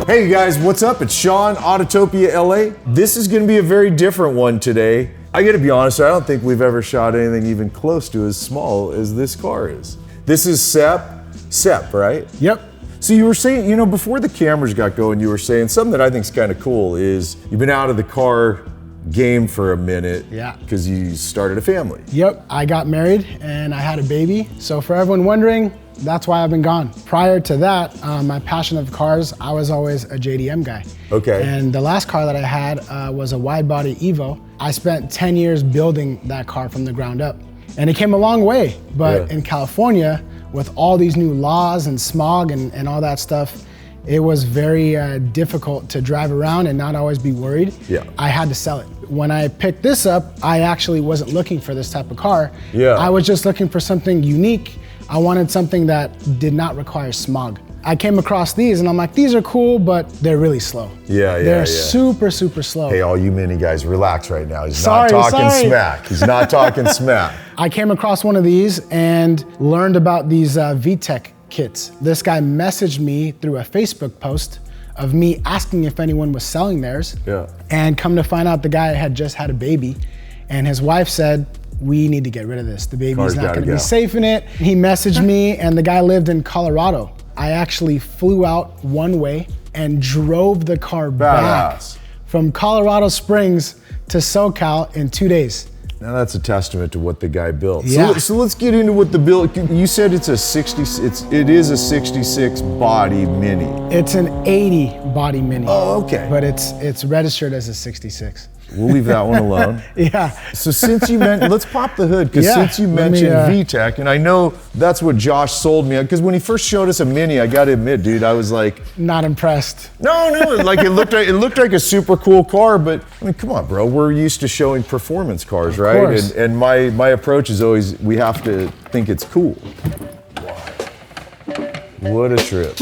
Hey guys, what's up? It's Sean, Autotopia LA. This is gonna be a very different one today. I gotta be honest, I don't think we've ever shot anything even close to as small as this car is. This is Sep, right? Yep. So you were saying, you know, before the cameras got going, you were saying something that I think is kind of cool is you've been out of the car game for a minute. Yeah. Because you started a family. Yep, I got married and I had a baby. So for everyone wondering, that's why I've been gone. Prior to that, my passion of cars, I was always a JDM guy. Okay. And the last car that I had was a wide body Evo. I spent 10 years building that car from the ground up. And it came a long way, but in California, with all these new laws and smog and all that stuff, it was very difficult to drive around and not always be worried. Yeah. I had to sell it. When I picked this up, I actually wasn't looking for this type of car. Yeah. I was just looking for something unique. I wanted something that did not require smog. I came across these and I'm like, these are cool, but they're really slow. They're super, super slow. Hey, all you mini guys, relax right now. He's not talking smack. He's not talking smack. I came across one of these and learned about these VTech kits. This guy messaged me through a Facebook post of me asking if anyone was selling theirs. Yeah. And come to find out the guy had just had a baby and his wife said, we need to get rid of this. The baby's not gonna be safe in it. He messaged me and the guy lived in Colorado. I actually flew out one way and drove the car back from Colorado Springs to SoCal in 2 days. Now that's a testament to what the guy built. Yeah. So let's get into what the build. You said it's a 66. It is a 66 body Mini. It's an 80 body Mini. Oh, okay. But it's registered as a 66. We'll leave that one alone. Yeah. So since you mentioned, let's pop the hood, because since you mentioned VTech, and I know that's what Josh sold me, because when he first showed us a Mini, I gotta admit, dude, I was like, not impressed. No, like it looked like a super cool car, but I mean, come on, bro, we're used to showing performance cars, right? Of course. And my approach is always, we have to think it's cool. What a trip.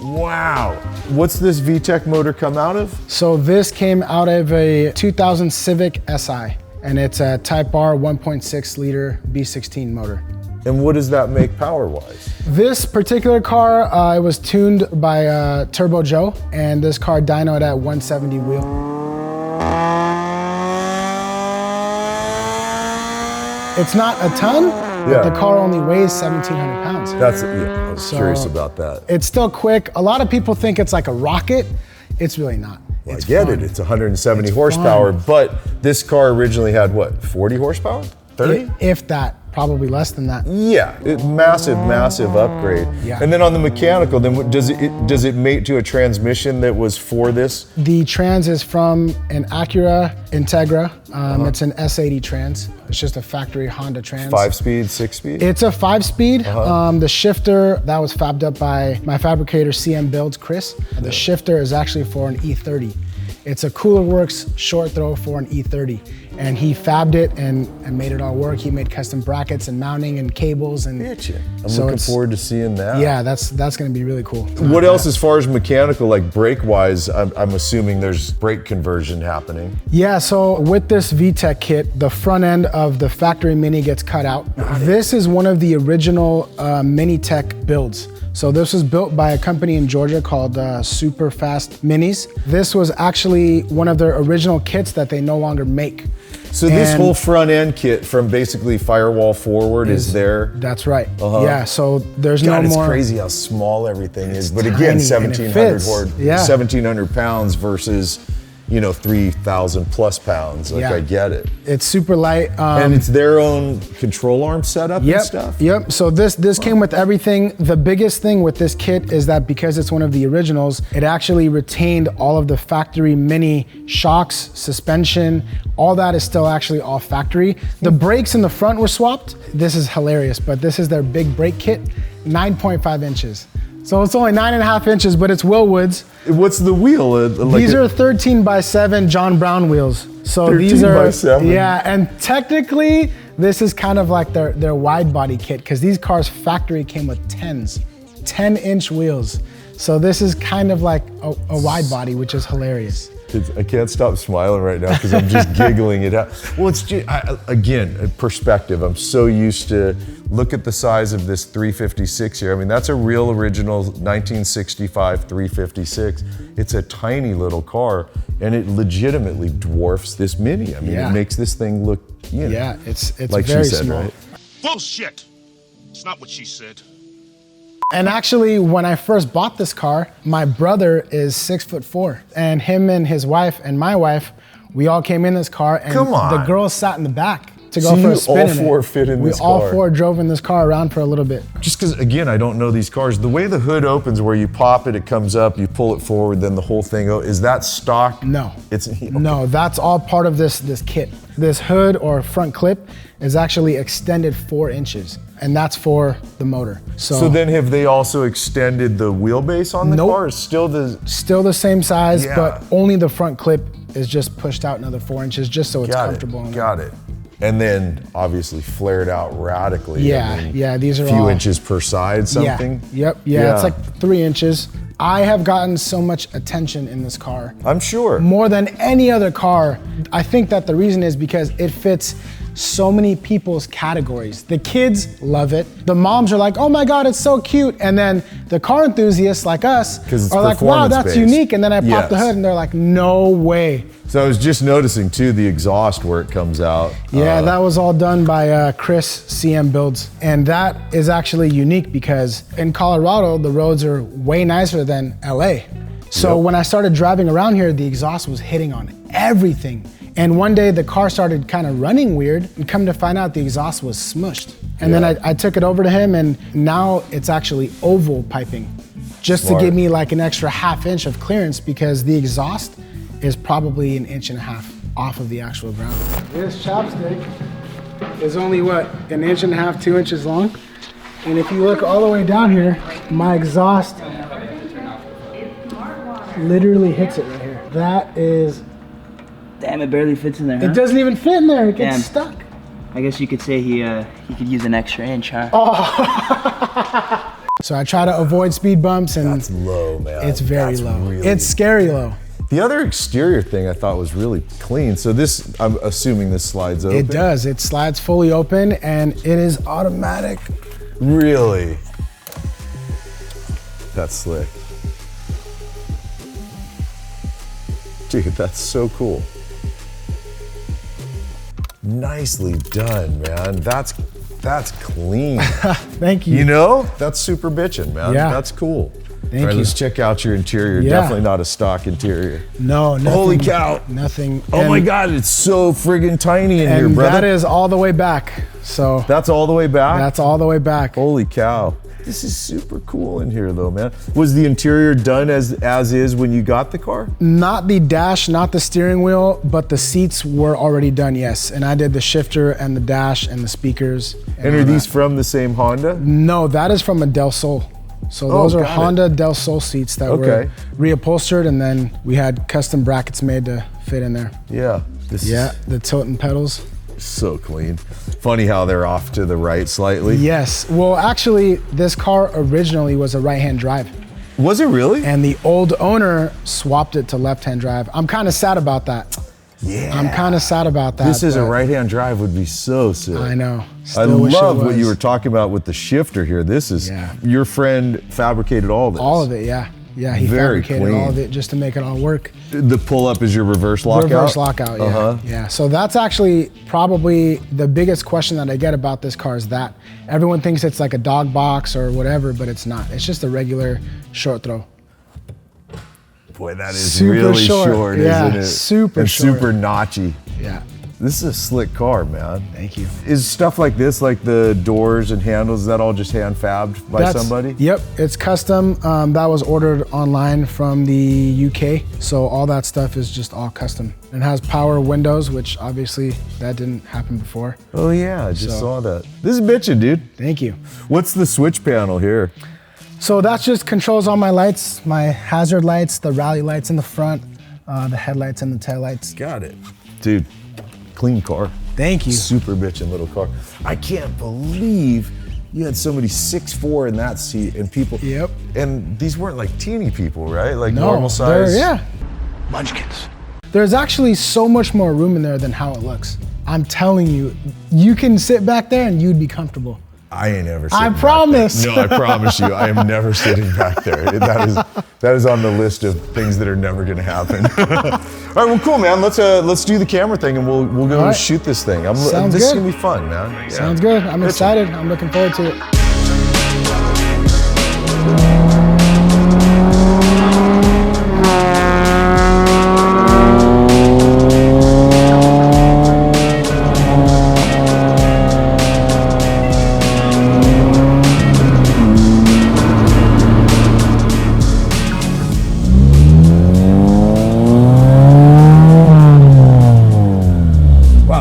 Wow. What's this VTech motor come out of? So this came out of a 2000 Civic Si, and it's a Type R 1.6 liter B16 motor. And what does that make power-wise? This particular car, it was tuned by Turbo Joe, and this car dynoed at 170 wheel. It's not a ton, but the car only weighs 1,700 pounds. I was curious about that. It's still quick. A lot of people think it's like a rocket. It's really not. Well, I get it, it's 170 horsepower, but this car originally had what, 40 horsepower? 30? If that, probably less than that. Yeah, massive upgrade. Yeah. And then on the mechanical, then does it mate to a transmission that was for this? The trans is from an Acura Integra. It's an S80 trans. It's just a factory Honda trans. 5-speed, 6-speed? It's a 5-speed. The shifter, that was fabbed up by my fabricator CM Builds, Chris. The shifter is actually for an E30. It's a Cooler Works short throw for an E30. And he fabbed it and made it all work. He made custom brackets and mounting and cables. And I'm looking forward to seeing that. Yeah, that's gonna be really cool. What else as far as mechanical, like brake-wise, I'm assuming there's brake conversion happening. Yeah, so with this VTech kit, the front end of the factory Mini gets cut out. This is one of the original Mini Tech builds. So this was built by a company in Georgia called Super Fast Minis. This was actually one of their original kits that they no longer make. So this whole front end kit from basically firewall forward is there? That's right. Yeah, so there's no more. It's crazy how small everything is. But again, 1,700 pounds versus, 3,000 plus pounds. I get it. It's super light. And it's their own control arm setup and stuff? Yep, so this came with everything. The biggest thing with this kit is that because it's one of the originals, it actually retained all of the factory Mini shocks, suspension, all that is still actually all factory. The brakes in the front were swapped. This is hilarious, but this is their big brake kit, 9.5 inches. So it's only 9.5 inches, but it's Willwoods. What's the wheel? These are 13x7 John Brown wheels. So 13 these are, by 7. Yeah, and technically, this is kind of like their wide body kit, because these cars factory came with 10s, 10-inch wheels. So this is kind of like a wide body, which is hilarious. I can't stop smiling right now because I'm just giggling it out. Well, it's just, again, perspective. I'm so used to, look at the size of this 356 here. I mean, that's a real original 1965 356. It's a tiny little car, and it legitimately dwarfs this Mini. I mean, it makes this thing look, you know. Yeah, it's like very she said, small. right? Bullshit! It's not what she said. And actually, when I first bought this car, my brother is 6'4", and him and his wife and my wife, we all came in this car, and Come on. the girls sat in the back to go So for you a spin. all four fit in this We all car. four drove in this car around for a little bit. Just because, again, I don't know these cars. The way the hood opens, where you pop it, it comes up, you pull it forward, then the whole thing, is that stock? No. It's okay. No, that's all part of this kit. This hood or front clip is actually extended 4 inches, and that's for the motor. So then have they also extended the wheelbase on the Nope. car? It's still the same size, Yeah. but only the front clip is just pushed out another 4 inches just so it's got comfortable. it, got it. And then obviously flared out radically. Yeah, I mean, yeah, these are a few all- inches per side, something. Yeah, it's like 3 inches. I have gotten so much attention in this car. I'm sure. More than any other car. I think that the reason is because it fits so many people's categories. The kids love it. The moms are like, oh my God, it's so cute. And then the car enthusiasts like us 'Cause it's are like, wow, that's performance-based. unique. And then I pop the Yes. hood and they're like, no way. So I was just noticing too, the exhaust where it comes out. Yeah, that was all done by Chris CM Builds. And that is actually unique because in Colorado, the roads are way nicer than LA. So Yep. when I started driving around here, the exhaust was hitting on everything. And one day the car started kind of running weird, and come to find out the exhaust was smushed. And then I took it over to him, and now it's actually oval piping, just Smart. to give me like an extra ½ inch of clearance because the exhaust is probably 1.5 inches off of the actual ground. This chopstick is only what, 1.5 inches, 2 inches long. And if you look all the way down here, my exhaust literally hits it right here. That is, Damn, it barely fits in there, huh? it doesn't even fit in there, it gets Damn. stuck. I guess you could say he could use an extra inch, huh? So I try to avoid speed bumps, and That's low, man. it's very That's low. really- It's scary low. The other exterior thing I thought was really clean. So this, I'm assuming this slides open. It does, it slides fully open, and it is automatic. Really? That's slick. Dude, that's so cool. Nicely done, man. That's clean. Thank you. You know? That's super bitchin', man. Yeah. That's cool. Thank All right, you. let's check out your interior. Yeah. Definitely not a stock interior. No, nothing. Holy cow. Nothing. Oh my And- God, it's so friggin' tiny in here, And brother. that is all the way back. So That's all the way back? that's all the way back. Holy cow. This is super cool in here though, man. Was the interior done as is when you got the car? Not the dash, not the steering wheel, but the seats were already done, yes. And I did the shifter and the dash and the speakers. And are all these that. from the same Honda? No, that is from a Del Sol. So Oh, those are got it. Honda Del Sol seats that were Okay. reupholstered, and then we had custom brackets made to fit in there. Yeah. This Yeah, the tilt and pedals. is so clean. Funny how they're off to the right slightly. Yes, well actually this car originally was a right-hand drive, Was it really? and the old owner swapped it to left-hand drive. I'm kind of sad about that. Yeah. I'm kind of sad about that. This is a but right-hand drive would be so sick. I know. I Still wish it love what you was. were talking about with the shifter here. This is, Yeah. your friend fabricated all this. All of it, yeah. Yeah, he Very fabricated clean. all of it just to make it all work. The pull-up is your reverse lockout? Reverse lockout, yeah. Uh-huh. Yeah, so that's actually probably the biggest question that I get about this car is that. Everyone thinks it's like a dog box or whatever, but it's not. It's just a regular short throw. Boy, that is Super really short. short, Yeah, isn't it? super and short. super notchy. Yeah, This is a slick car, man. thank you. Is stuff like this, like the doors and handles, is that all just hand fabbed by somebody? Yep, it's custom. That was ordered online from the UK. So all that stuff is just all custom. It has power windows, which obviously that didn't happen before. Oh yeah, I just So- saw that. This is bitchin', dude. Thank you. What's the switch panel here? So that just controls all my lights, my hazard lights, the rally lights in the front, the headlights and the tail lights. Got it. Dude, clean car. Thank you. Super bitchin' little car. I can't believe you had somebody 6'4" in that seat and people. Yep. And these weren't like teeny people, right? Like No, normal size. they're- yeah. Munchkins. There's actually so much more room in there than how it looks. I'm telling you, you can sit back there and you'd be comfortable. I ain't ever sitting I back promise. there. No, I promise you, I am never sitting back there. That is on the list of things that are never gonna happen. All right, well, cool, man. Let's do the camera thing and we'll go and shoot this thing. Sounds this is good. gonna be fun, man. Yeah. Sounds good. I'm excited. I'm looking forward to it.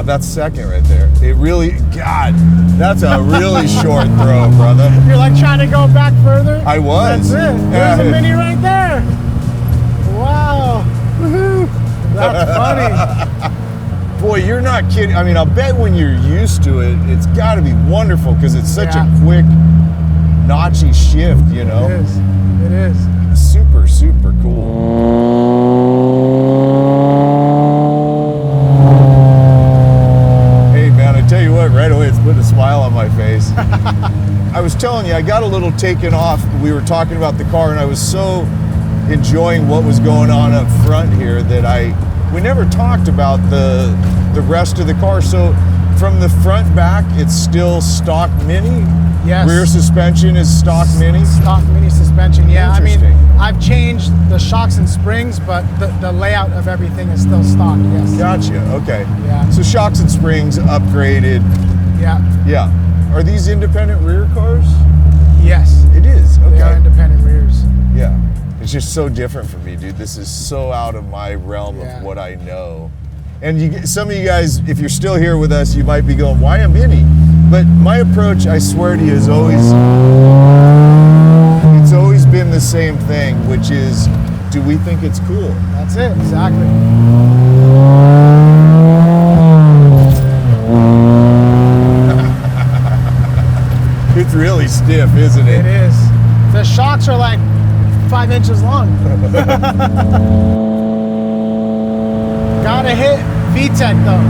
That's second right there. It really, God, that's a really short throw, brother. You're like trying to go back further? I was. That's it. There's a Mini right there. Wow. Woohoo. That's funny. Boy, you're not kidding. I mean, I'll bet when you're used to it, it's got to be wonderful because it's such a quick, notchy shift, you know? It is. It is. Super, super cool. Tell you what, right away it's putting a smile on my face. I was telling you, I got a little taken off. We were talking about the car and I was so enjoying what was going on up front here that we never talked about the rest of the car. So from the front back, it's still stock Mini? Yes. Rear suspension is stock Mini? Stock Mini suspension, yeah. I mean, Interesting. I've changed the shocks and springs, but the layout of everything is still stock, yes. Gotcha, okay. Yeah. So shocks and springs upgraded. Yeah. Yeah. Are these independent rear cars? Yes. It is, okay. They are independent rears. Yeah. It's just so different for me, dude. This is so out of my realm of what I know. And some of you guys, if you're still here with us, you might be going, why a Mini? But my approach, I swear to you, is it's always been the same thing, which is, do we think it's cool? That's it, exactly. It's really stiff, isn't it? It is. The shocks are like 5 inches long. Gotta hit VTEC though.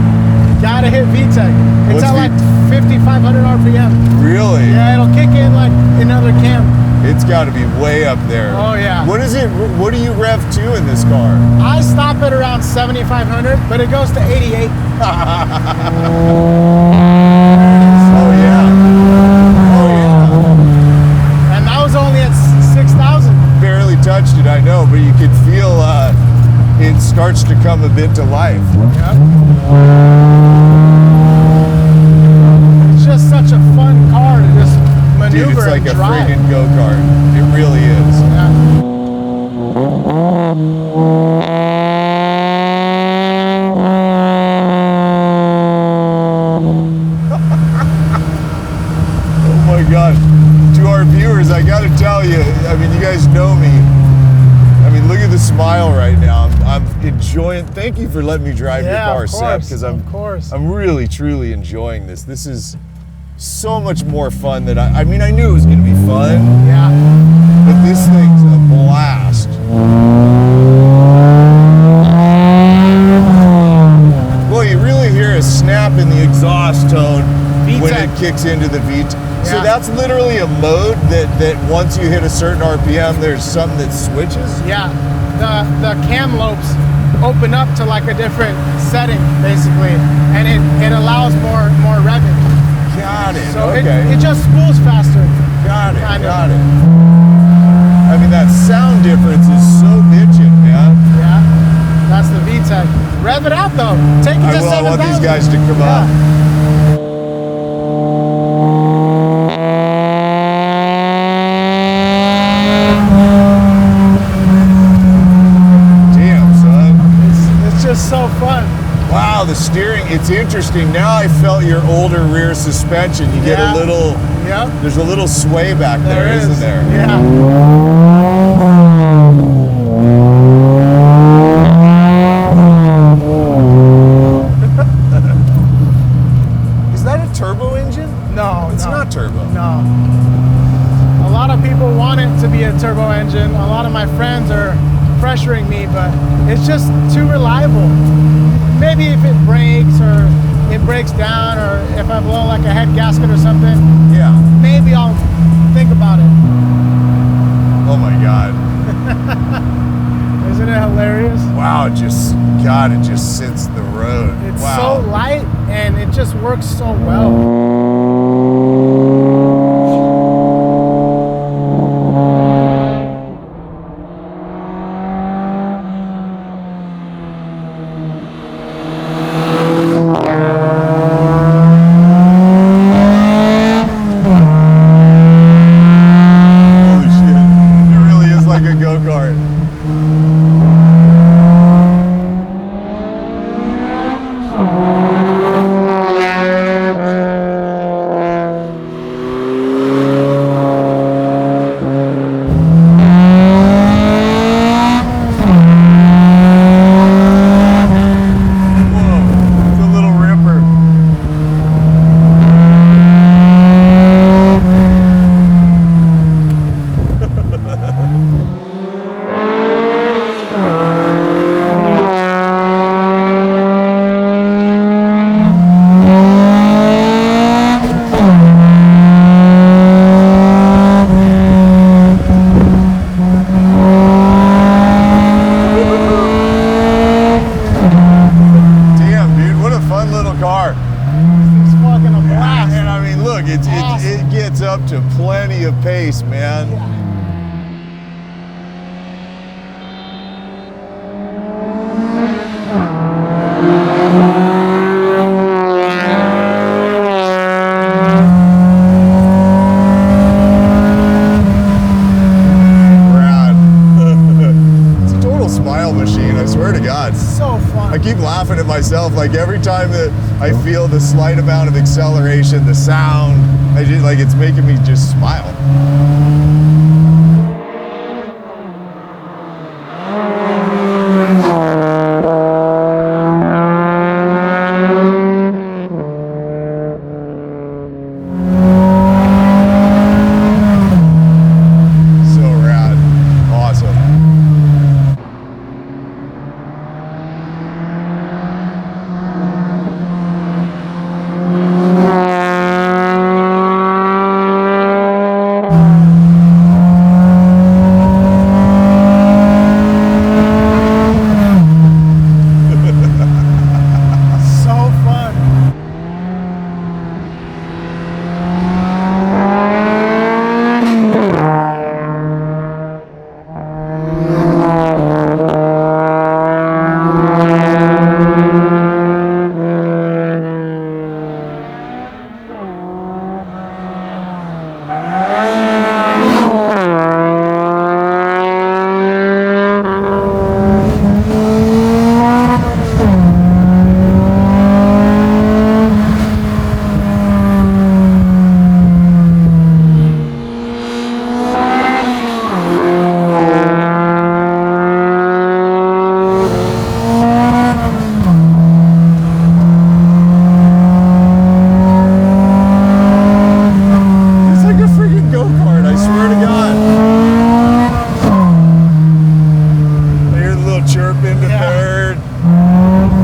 Gotta hit VTEC. It's What's at like 5,500 RPM. Really? Yeah, it'll kick in like another cam. It's got to be way up there. Oh yeah. What is it? What do you rev to in this car? I stop at around 7,500, but it goes to 88. Oh yeah. Oh yeah. And that was only at 6,000. Barely touched it, I know, but you can feel it starts to come a bit to life. Yep. It's just such a fun car to just maneuver. Dude, it's like and a drive. friggin' go-kart. It really is. Yeah. Oh my God. To our viewers, I gotta tell you, I mean, you guys know me. I mean, look at the smile right now. I'm enjoying, thank you for letting me drive your car, Seth, because I'm really, truly enjoying this. This is so much more fun than I mean, I knew it was gonna be fun. Yeah. But this thing's a blast. Well, you really hear a snap in the exhaust tone when it kicks into the VTEC. So that's literally a mode that once you hit a certain RPM, there's something that switches? Yeah. The cam lobes open up to like a different setting, basically, and it allows more revving. Got it, So okay. it just spools faster. Got it, Kind of. got it. I mean, that sound difference is so bitchin', man. Yeah, that's the VTEC. Rev it out though. Take it to 7,000. I want these guys to come up. Damn, son. It's just so fun. Wow, the steering, it's interesting. Now I felt your older rear suspension. You get a little, there's a little sway back there, isn't there? Yeah. Is that a turbo engine? No, It's not turbo. No. A lot of people want it to be a turbo engine. A lot of my friends are pressuring me, but it's just too reliable. Maybe if it breaks or it breaks down, or if I blow like a head gasket or something, Yeah. maybe I'll think about it. Oh my God. Isn't it hilarious? Wow, it just sits the road. It's wow. so light and it just works so well. Holy shit. It really is like a go-kart. Whoa, it's a little ripper. Damn, dude, what a fun little car. It's fucking a blast. And I mean, look, it gets up to plenty of pace, man. Rad. It's a total smile machine, I swear to God. So fun. I keep laughing at myself, like every time that I feel the slight amount of acceleration, the sound, I just, like it's making me just smile. So rad. Awesome. So fun. It's like a freaking go-kart, I swear to God. I hear the little chirp into Yeah. third.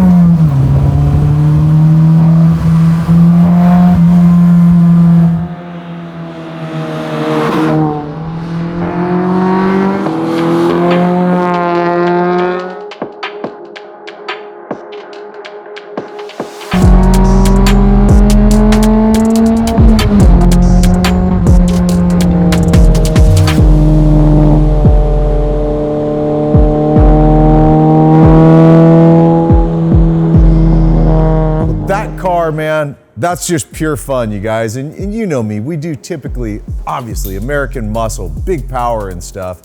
That car, man, that's just pure fun, you guys. And you know me, we do typically, obviously, American muscle, big power and stuff.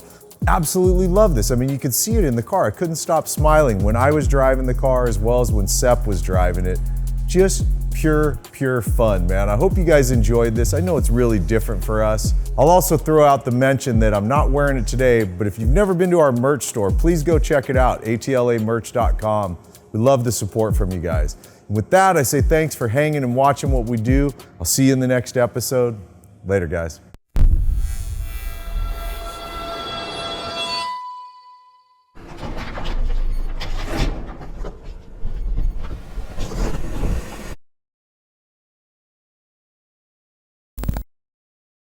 Absolutely love this. I mean, you could see it in the car. I couldn't stop smiling when I was driving the car as well as when Sepp was driving it. Just pure fun, man. I hope you guys enjoyed this. I know it's really different for us. I'll also throw out the mention that I'm not wearing it today, but if you've never been to our merch store, please go check it out, atlamerch.com. We love the support from you guys. And with that, I say thanks for hanging and watching what we do. I'll see you in the next episode. Later, guys.